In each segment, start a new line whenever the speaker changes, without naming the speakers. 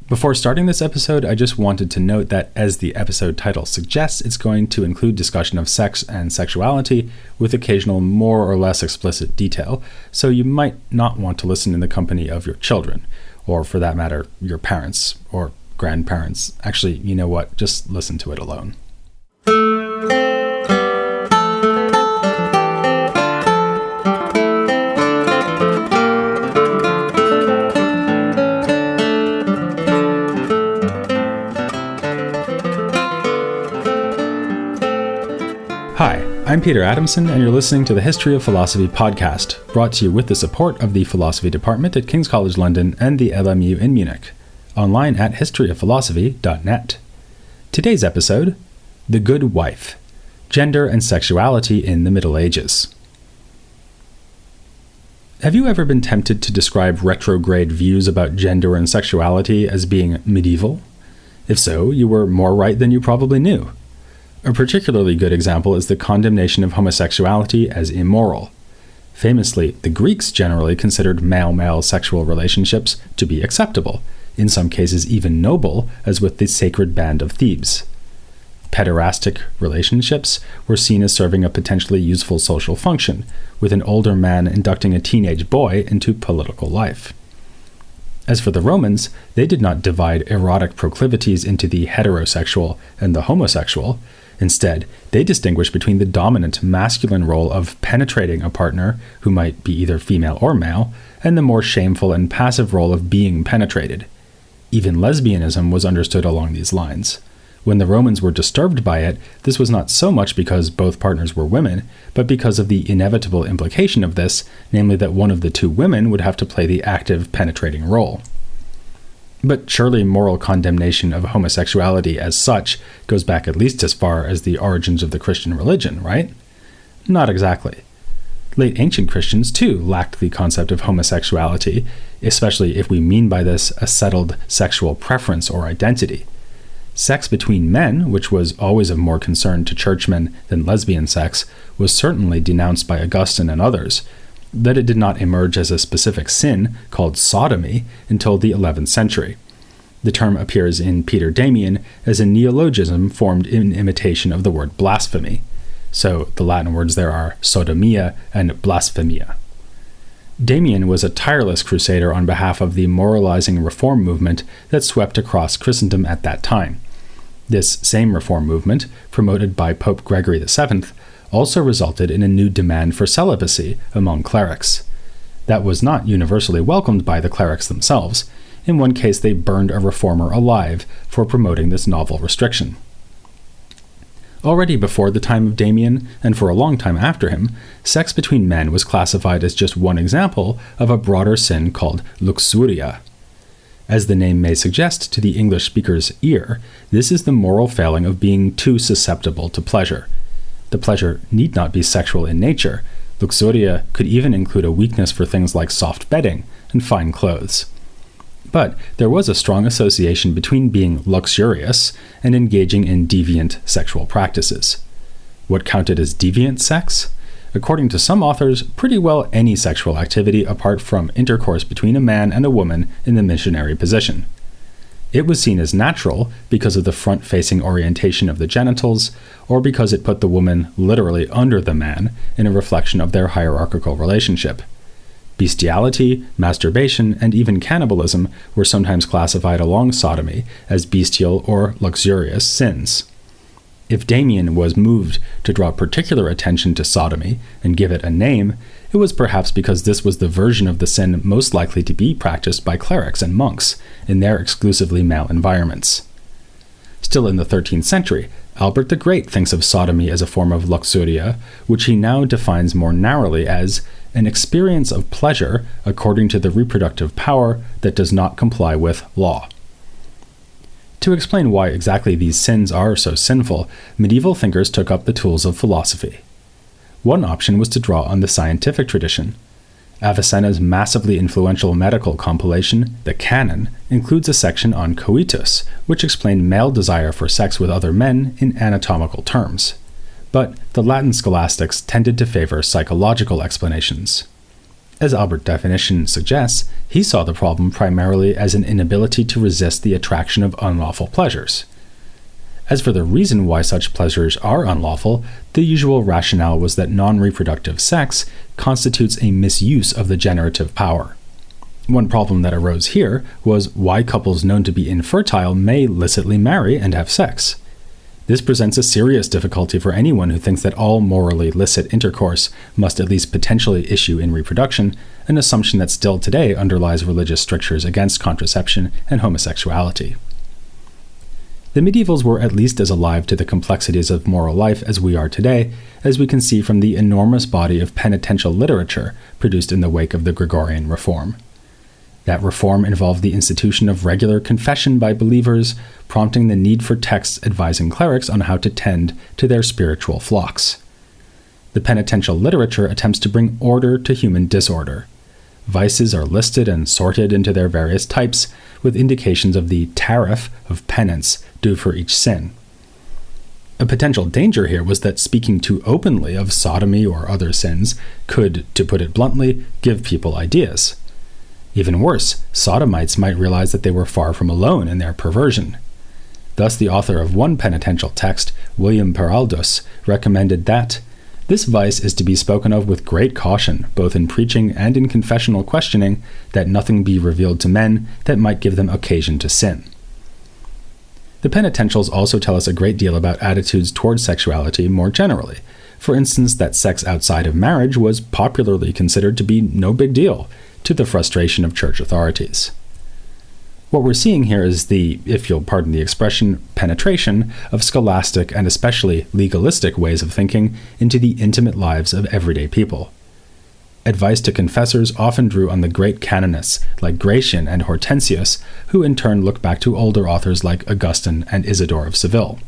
Before starting this episode, I just wanted to note that, as the episode title suggests, it's going to include discussion of sex and sexuality with occasional more or less explicit detail, so you might not want to listen in the company of your children, or for that matter, your parents or grandparents. Actually, you know what? Just listen to it alone. Hi, I'm Peter Adamson, and you're listening to the History of Philosophy podcast, brought to you with the support of the Philosophy Department at King's College London and the LMU in Munich, online at historyofphilosophy.net. Today's episode, The Good Wife, Gender and Sexuality in the Middle Ages. Have you ever been tempted to describe retrograde views about gender and sexuality as being medieval? If so, you were more right than you probably knew. A particularly good example is the condemnation of homosexuality as immoral. Famously, the Greeks generally considered male-male sexual relationships to be acceptable, in some cases even noble, as with the sacred band of Thebes. Pederastic relationships were seen as serving a potentially useful social function, with an older man inducting a teenage boy into political life. As for the Romans, they did not divide erotic proclivities into the heterosexual and the homosexual. Instead, they distinguished between the dominant masculine role of penetrating a partner, who might be either female or male, and the more shameful and passive role of being penetrated. Even lesbianism was understood along these lines. When the Romans were disturbed by it, this was not so much because both partners were women, but because of the inevitable implication of this, namely that one of the two women would have to play the active, penetrating role. But surely moral condemnation of homosexuality as such goes back at least as far as the origins of the Christian religion, right? Not exactly. Late ancient Christians, too, lacked the concept of homosexuality, especially if we mean by this a settled sexual preference or identity. Sex between men, which was always of more concern to churchmen than lesbian sex, was certainly denounced by Augustine and others. That it did not emerge as a specific sin called sodomy until the 11th century. The term appears in Peter Damian as a neologism formed in imitation of the word blasphemy. So the Latin words there are sodomia and blasphemia. Damian was a tireless crusader on behalf of the moralizing reform movement that swept across Christendom at that time. This same reform movement, promoted by Pope Gregory VII, also resulted in a new demand for celibacy among clerics. That was not universally welcomed by the clerics themselves. In one case, they burned a reformer alive for promoting this novel restriction. Already before the time of Damian, and for a long time after him, sex between men was classified as just one example of a broader sin called luxuria. As the name may suggest to the English speaker's ear, this is the moral failing of being too susceptible to pleasure. The pleasure need not be sexual in nature. Luxuria could even include a weakness for things like soft bedding and fine clothes. But there was a strong association between being luxurious and engaging in deviant sexual practices. What counted as deviant sex? According to some authors, pretty well any sexual activity apart from intercourse between a man and a woman in the missionary position. It was seen as natural because of the front-facing orientation of the genitals, or because it put the woman literally under the man in a reflection of their hierarchical relationship. Bestiality, masturbation, and even cannibalism were sometimes classified along sodomy as bestial or luxurious sins. If Damian was moved to draw particular attention to sodomy and give it a name, it was perhaps because this was the version of the sin most likely to be practiced by clerics and monks in their exclusively male environments. Still in the 13th century, Albert the Great thinks of sodomy as a form of luxuria, which he now defines more narrowly as an experience of pleasure according to the reproductive power that does not comply with law. To explain why exactly these sins are so sinful, medieval thinkers took up the tools of philosophy. One option was to draw on the scientific tradition. Avicenna's massively influential medical compilation, the Canon, includes a section on coitus, which explained male desire for sex with other men in anatomical terms. But the Latin scholastics tended to favor psychological explanations. As Albert's definition suggests, he saw the problem primarily as an inability to resist the attraction of unlawful pleasures. As for the reason why such pleasures are unlawful, the usual rationale was that non-reproductive sex constitutes a misuse of the generative power. One problem that arose here was why couples known to be infertile may licitly marry and have sex. This presents a serious difficulty for anyone who thinks that all morally licit intercourse must at least potentially issue in reproduction, an assumption that still today underlies religious strictures against contraception and homosexuality. The medievals were at least as alive to the complexities of moral life as we are today, as we can see from the enormous body of penitential literature produced in the wake of the Gregorian reform. That reform involved the institution of regular confession by believers, prompting the need for texts advising clerics on how to tend to their spiritual flocks. The penitential literature attempts to bring order to human disorder. Vices are listed and sorted into their various types, with indications of the tariff of penance due for each sin. A potential danger here was that speaking too openly of sodomy or other sins could, to put it bluntly, give people ideas. Even worse, sodomites might realize that they were far from alone in their perversion. Thus, the author of one penitential text, William Peraldus, recommended that this vice is to be spoken of with great caution, both in preaching and in confessional questioning, that nothing be revealed to men that might give them occasion to sin. The penitentials also tell us a great deal about attitudes towards sexuality more generally. For instance, that sex outside of marriage was popularly considered to be no big deal, to the frustration of church authorities. What we're seeing here is the, if you'll pardon the expression, penetration of scholastic and especially legalistic ways of thinking into the intimate lives of everyday people. Advice to confessors often drew on the great canonists like Gratian and Hortensius, who in turn looked back to older authors like Augustine and Isidore of Seville.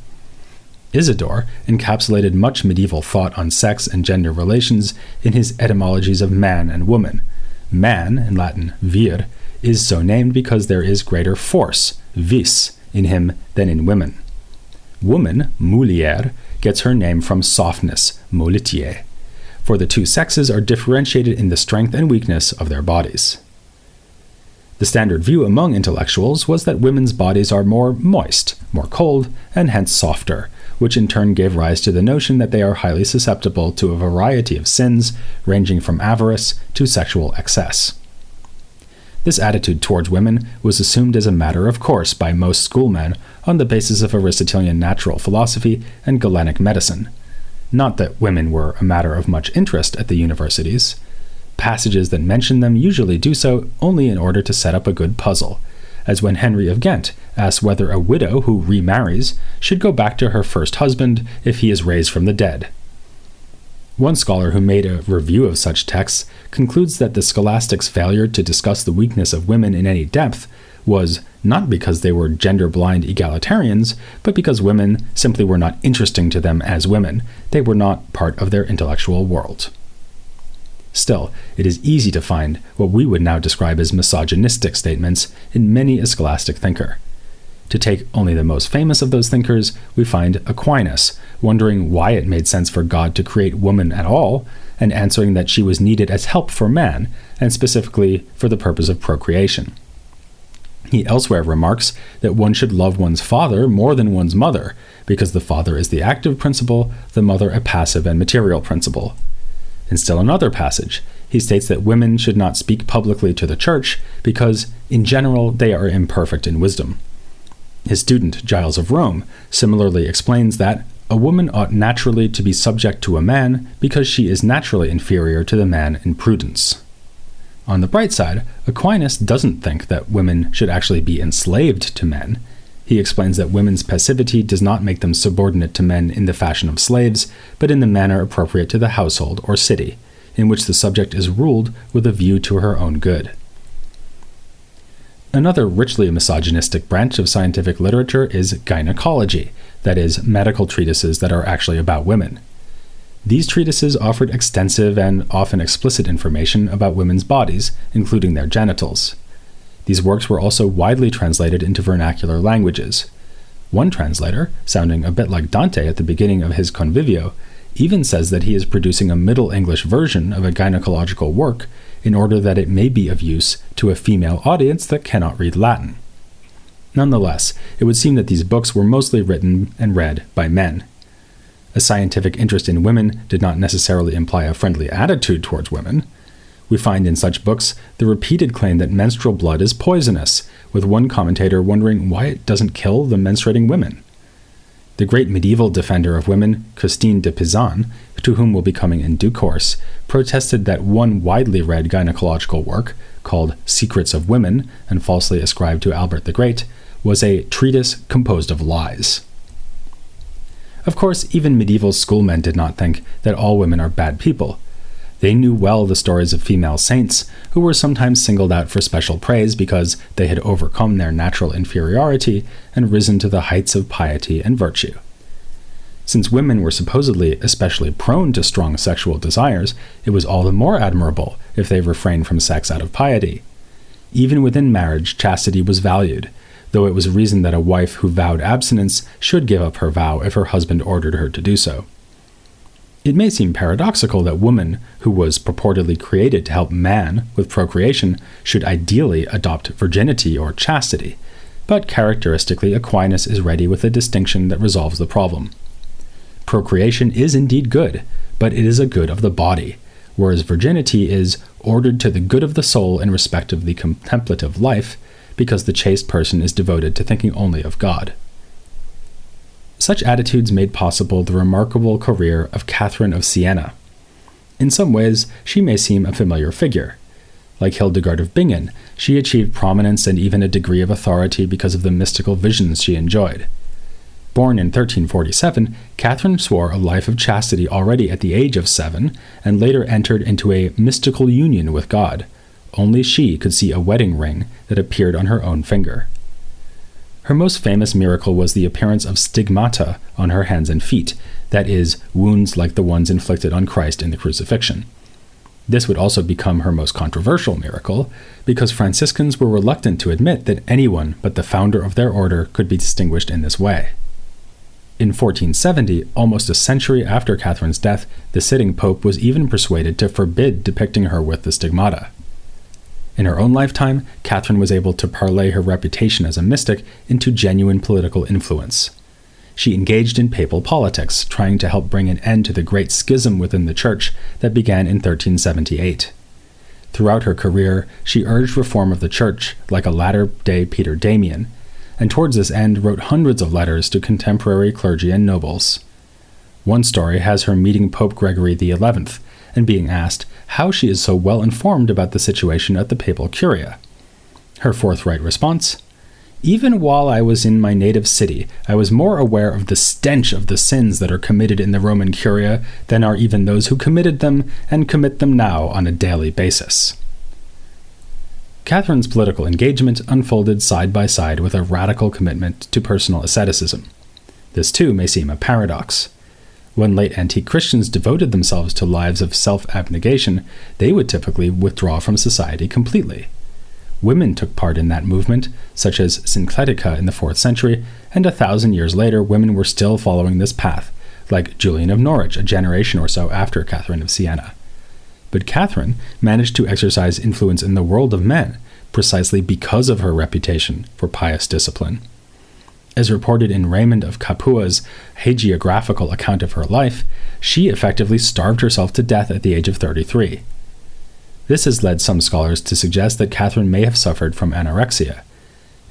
Isidore encapsulated much medieval thought on sex and gender relations in his etymologies of man and woman. Man, in Latin vir, is so named because there is greater force, vis, in him than in women. Woman, mulier, gets her name from softness, molitiae, for the two sexes are differentiated in the strength and weakness of their bodies. The standard view among intellectuals was that women's bodies are more moist, more cold, and hence softer, which in turn gave rise to the notion that they are highly susceptible to a variety of sins, ranging from avarice to sexual excess. This attitude towards women was assumed as a matter of course by most schoolmen on the basis of Aristotelian natural philosophy and Galenic medicine. Not that women were a matter of much interest at the universities. Passages that mention them usually do so only in order to set up a good puzzle, as when Henry of Ghent asks whether a widow who remarries should go back to her first husband if he is raised from the dead. One scholar who made a review of such texts concludes that the scholastics' failure to discuss the weakness of women in any depth was not because they were gender-blind egalitarians, but because women simply were not interesting to them as women. They were not part of their intellectual world. Still, it is easy to find what we would now describe as misogynistic statements in many a scholastic thinker. To take only the most famous of those thinkers, we find Aquinas, wondering why it made sense for God to create woman at all, and answering that she was needed as help for man, and specifically for the purpose of procreation. He elsewhere remarks that one should love one's father more than one's mother, because the father is the active principle, the mother a passive and material principle. In still another passage, he states that women should not speak publicly to the church because, in general, they are imperfect in wisdom. His student, Giles of Rome, similarly explains that a woman ought naturally to be subject to a man because she is naturally inferior to the man in prudence. On the bright side, Aquinas doesn't think that women should actually be enslaved to men. He explains that women's passivity does not make them subordinate to men in the fashion of slaves, but in the manner appropriate to the household or city, in which the subject is ruled with a view to her own good. Another richly misogynistic branch of scientific literature is gynecology, that is, medical treatises that are actually about women. These treatises offered extensive and often explicit information about women's bodies, including their genitals. These works were also widely translated into vernacular languages. One translator, sounding a bit like Dante at the beginning of his Convivio, even says that he is producing a Middle English version of a gynecological work in order that it may be of use to a female audience that cannot read Latin. Nonetheless, it would seem that these books were mostly written and read by men. A scientific interest in women did not necessarily imply a friendly attitude towards women. We find in such books the repeated claim that menstrual blood is poisonous, with one commentator wondering why it doesn't kill the menstruating women. The great medieval defender of women, Custine de Pizan, to whom we'll be coming in due course, protested that one widely read gynecological work, called Secrets of Women, and falsely ascribed to Albert the Great, was a treatise composed of lies. Of course, even medieval schoolmen did not think that all women are bad people. They knew well the stories of female saints, who were sometimes singled out for special praise because they had overcome their natural inferiority and risen to the heights of piety and virtue. Since women were supposedly especially prone to strong sexual desires, it was all the more admirable if they refrained from sex out of piety. Even within marriage, chastity was valued, though it was reasoned that a wife who vowed abstinence should give up her vow if her husband ordered her to do so. It may seem paradoxical that woman, who was purportedly created to help man with procreation, should ideally adopt virginity or chastity, but characteristically Aquinas is ready with a distinction that resolves the problem. Procreation is indeed good, but it is a good of the body, whereas virginity is ordered to the good of the soul in respect of the contemplative life, because the chaste person is devoted to thinking only of God. Such attitudes made possible the remarkable career of Catherine of Siena. In some ways, she may seem a familiar figure. Like Hildegard of Bingen, she achieved prominence and even a degree of authority because of the mystical visions she enjoyed. Born in 1347, Catherine swore a life of chastity already at the age of 7, and later entered into a mystical union with God. Only she could see a wedding ring that appeared on her own finger. Her most famous miracle was the appearance of stigmata on her hands and feet, that is, wounds like the ones inflicted on Christ in the crucifixion. This would also become her most controversial miracle, because Franciscans were reluctant to admit that anyone but the founder of their order could be distinguished in this way. In 1470, almost a century after Catherine's death, the sitting pope was even persuaded to forbid depicting her with the stigmata. In her own lifetime, Catherine was able to parlay her reputation as a mystic into genuine political influence. She engaged in papal politics, trying to help bring an end to the great schism within the Church that began in 1378. Throughout her career, she urged reform of the Church, like a latter-day Peter Damian, and towards this end wrote hundreds of letters to contemporary clergy and nobles. One story has her meeting Pope Gregory XI, and being asked how she is so well informed about the situation at the papal curia. Her forthright response: "Even while I was in my native city, I was more aware of the stench of the sins that are committed in the Roman curia than are even those who committed them and commit them now on a daily basis." Catherine's political engagement unfolded side by side with a radical commitment to personal asceticism. This too may seem a paradox. When late antique Christians devoted themselves to lives of self-abnegation, they would typically withdraw from society completely. Women took part in that movement, such as Syncletica in the 4th century, and 1,000 years later women were still following this path, like Julian of Norwich a generation or so after Catherine of Siena. But Catherine managed to exercise influence in the world of men, precisely because of her reputation for pious discipline. As reported in Raymond of Capua's hagiographical account of her life, she effectively starved herself to death at the age of 33. This has led some scholars to suggest that Catherine may have suffered from anorexia.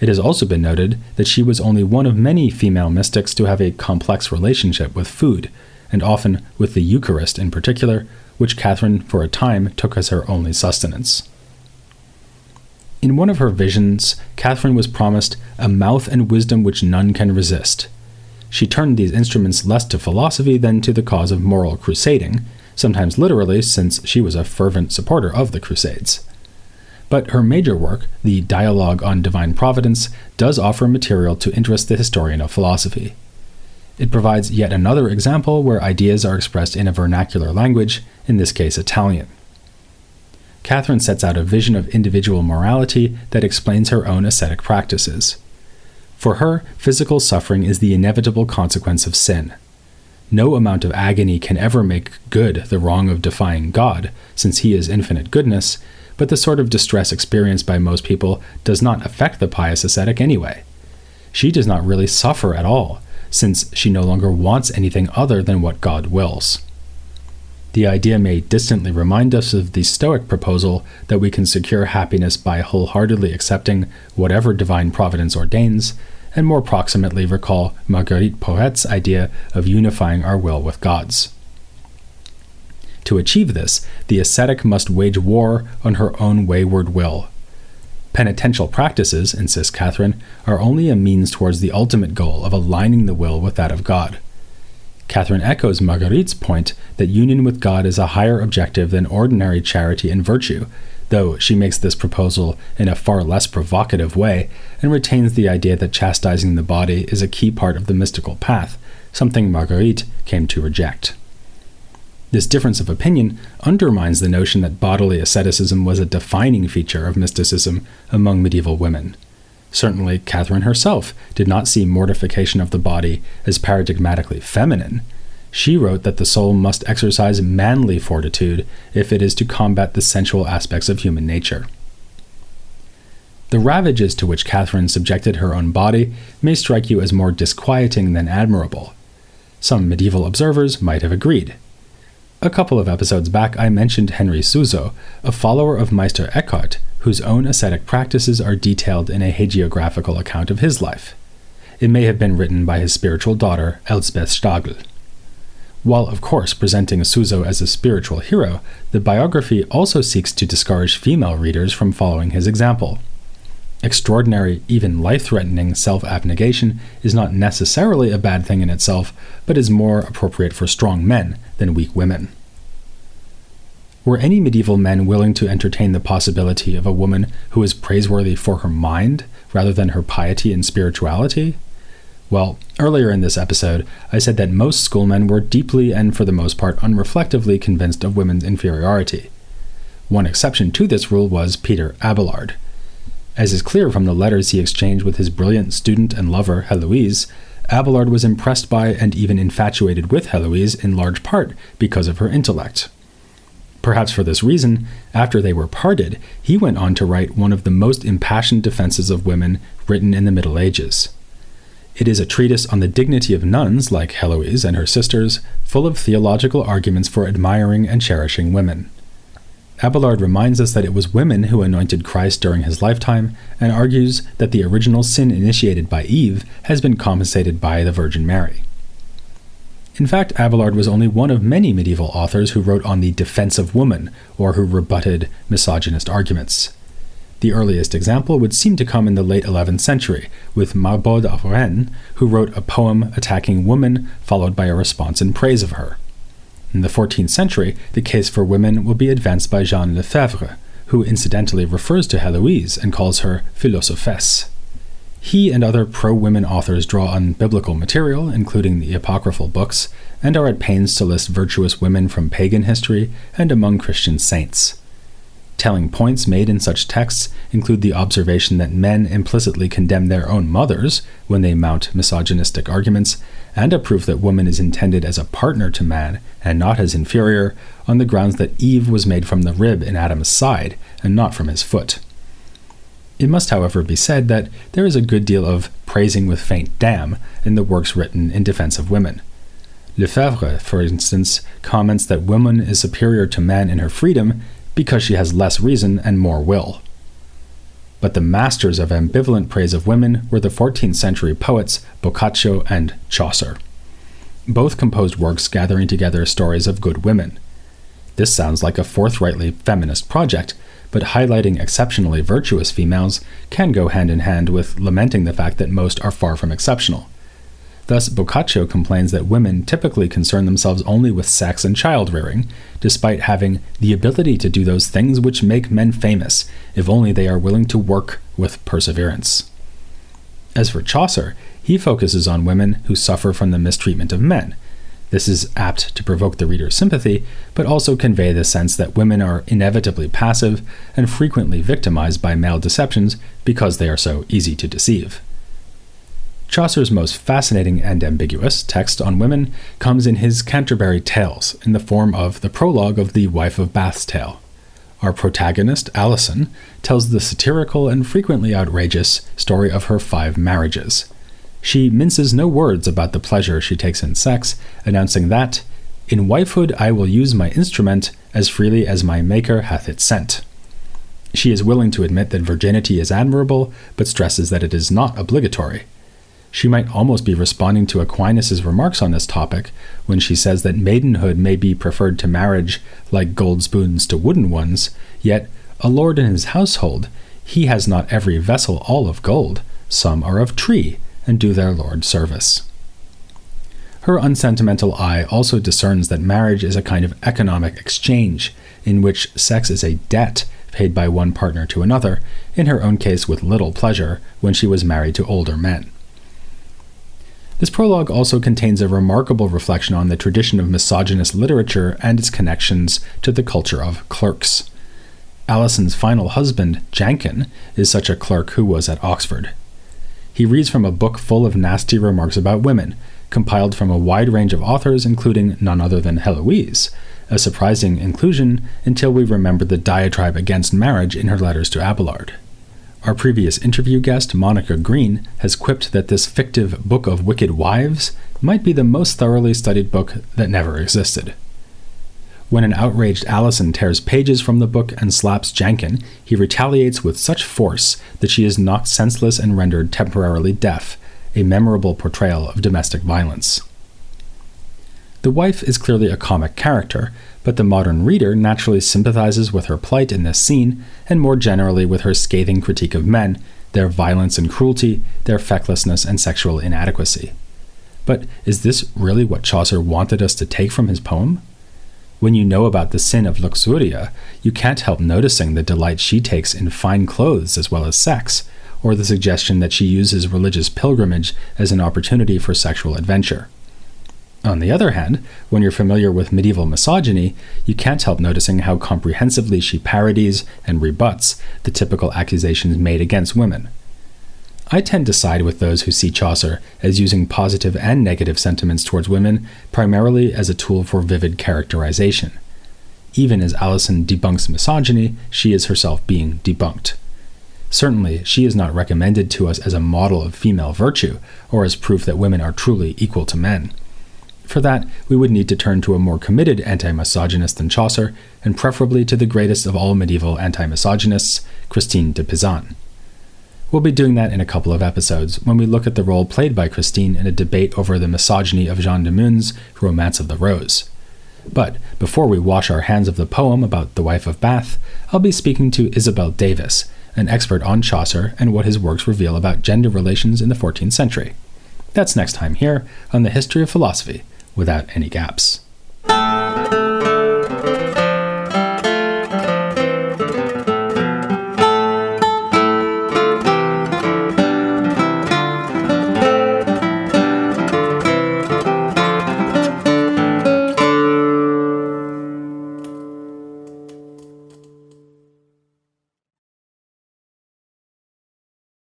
It has also been noted that she was only one of many female mystics to have a complex relationship with food, and often with the Eucharist in particular, which Catherine for a time took as her only sustenance. In one of her visions, Catherine was promised a mouth and wisdom which none can resist. She turned these instruments less to philosophy than to the cause of moral crusading, sometimes literally, since she was a fervent supporter of the Crusades. But her major work, the Dialogue on Divine Providence, does offer material to interest the historian of philosophy. It provides yet another example where ideas are expressed in a vernacular language, in this case Italian. Catherine sets out a vision of individual morality that explains her own ascetic practices. For her, physical suffering is the inevitable consequence of sin. No amount of agony can ever make good the wrong of defying God, since he is infinite goodness, but the sort of distress experienced by most people does not affect the pious ascetic anyway. She does not really suffer at all, since she no longer wants anything other than what God wills. The idea may distantly remind us of the Stoic proposal that we can secure happiness by wholeheartedly accepting whatever divine providence ordains, and more proximately recall Marguerite Porret's idea of unifying our will with God's. To achieve this, the ascetic must wage war on her own wayward will. Penitential practices, insists Catherine, are only a means towards the ultimate goal of aligning the will with that of God. Catherine echoes Marguerite's point that union with God is a higher objective than ordinary charity and virtue, though she makes this proposal in a far less provocative way and retains the idea that chastising the body is a key part of the mystical path, something Marguerite came to reject. This difference of opinion undermines the notion that bodily asceticism was a defining feature of mysticism among medieval women. Certainly, Catherine herself did not see mortification of the body as paradigmatically feminine. She wrote that the soul must exercise manly fortitude if it is to combat the sensual aspects of human nature. The ravages to which Catherine subjected her own body may strike you as more disquieting than admirable. Some medieval observers might have agreed. A couple of episodes back, I mentioned Henry Suso, a follower of Meister Eckhart, whose own ascetic practices are detailed in a hagiographical account of his life. It may have been written by his spiritual daughter, Elsbeth Stagl. While, of course, presenting Suso as a spiritual hero, the biography also seeks to discourage female readers from following his example. Extraordinary, even life-threatening self-abnegation is not necessarily a bad thing in itself, but is more appropriate for strong men than weak women. Were any medieval men willing to entertain the possibility of a woman who is praiseworthy for her mind rather than her piety and spirituality? Well, earlier in this episode, I said that most schoolmen were deeply and for the most part unreflectively convinced of women's inferiority. One exception to this rule was Peter Abelard. As is clear from the letters he exchanged with his brilliant student and lover, Heloise, Abelard was impressed by and even infatuated with Heloise in large part because of her intellect. Perhaps for this reason, after they were parted, he went on to write one of the most impassioned defenses of women written in the Middle Ages. It is a treatise on the dignity of nuns, like Heloise and her sisters, full of theological arguments for admiring and cherishing women. Abelard reminds us that it was women who anointed Christ during his lifetime, and argues that the original sin initiated by Eve has been compensated by the Virgin Mary. In fact, Abelard was only one of many medieval authors who wrote on the defense of woman, or who rebutted misogynist arguments. The earliest example would seem to come in the late 11th century, with Marbod of Rennes, who wrote a poem attacking woman, followed by a response in praise of her. In the 14th century, the case for women will be advanced by Jean Lefebvre, who incidentally refers to Heloise and calls her philosophesse. He and other pro-women authors draw on biblical material, including the apocryphal books, and are at pains to list virtuous women from pagan history and among Christian saints. Telling points made in such texts include the observation that men implicitly condemn their own mothers when they mount misogynistic arguments, and a proof that woman is intended as a partner to man and not as inferior, on the grounds that Eve was made from the rib in Adam's side and not from his foot. It must, however, be said that there is a good deal of praising with faint damn in the works written in defense of women. Lefebvre, for instance, comments that woman is superior to man in her freedom because she has less reason and more will. But the masters of ambivalent praise of women were the 14th century poets Boccaccio and Chaucer. Both composed works gathering together stories of good women. This sounds like a forthrightly feminist project, but highlighting exceptionally virtuous females can go hand in hand with lamenting the fact that most are far from exceptional. Thus, Boccaccio complains that women typically concern themselves only with sex and child-rearing, despite having the ability to do those things which make men famous, if only they are willing to work with perseverance. As for Chaucer, he focuses on women who suffer from the mistreatment of men. This is apt to provoke the reader's sympathy, but also convey the sense that women are inevitably passive and frequently victimized by male deceptions because they are so easy to deceive. Chaucer's most fascinating and ambiguous text on women comes in his Canterbury Tales, in the form of the prologue of the Wife of Bath's Tale. Our protagonist, Alison, tells the satirical and frequently outrageous story of her 5 marriages. She minces no words about the pleasure she takes in sex, announcing that, "In wifehood I will use my instrument as freely as my Maker hath it sent." She is willing to admit that virginity is admirable, but stresses that it is not obligatory. She might almost be responding to Aquinas' remarks on this topic when she says that maidenhood may be preferred to marriage like gold spoons to wooden ones, yet a lord in his household, he has not every vessel all of gold, some are of tree, and do their lord service. Her unsentimental eye also discerns that marriage is a kind of economic exchange, in which sex is a debt paid by one partner to another, in her own case with little pleasure, when she was married to older men. This prologue also contains a remarkable reflection on the tradition of misogynist literature and its connections to the culture of clerks. Alison's final husband, Jankin, is such a clerk who was at Oxford. He reads from a book full of nasty remarks about women, compiled from a wide range of authors, including none other than Heloise, a surprising inclusion until we remember the diatribe against marriage in her letters to Abelard. Our previous interview guest, Monica Green, has quipped that this fictive Book of Wicked Wives might be the most thoroughly studied book that never existed. When an outraged Alison tears pages from the book and slaps Jankin, he retaliates with such force that she is knocked senseless and rendered temporarily deaf, a memorable portrayal of domestic violence. The wife is clearly a comic character, but the modern reader naturally sympathizes with her plight in this scene, and more generally with her scathing critique of men, their violence and cruelty, their fecklessness and sexual inadequacy. But is this really what Chaucer wanted us to take from his poem? When you know about the sin of Luxuria, you can't help noticing the delight she takes in fine clothes as well as sex, or the suggestion that she uses religious pilgrimage as an opportunity for sexual adventure. On the other hand, when you're familiar with medieval misogyny, you can't help noticing how comprehensively she parodies and rebuts the typical accusations made against women. I tend to side with those who see Chaucer as using positive and negative sentiments towards women primarily as a tool for vivid characterization. Even as Alison debunks misogyny, she is herself being debunked. Certainly, she is not recommended to us as a model of female virtue or as proof that women are truly equal to men. For that, we would need to turn to a more committed anti-misogynist than Chaucer, and preferably to the greatest of all medieval anti-misogynists, Christine de Pizan. We'll be doing that in a couple of episodes, when we look at the role played by Christine in a debate over the misogyny of Jean de Meun's Romance of the Rose. But before we wash our hands of the poem about the wife of Bath, I'll be speaking to Isabel Davis, an expert on Chaucer and what his works reveal about gender relations in the 14th century. That's next time here on The History of Philosophy, Without Any Gaps.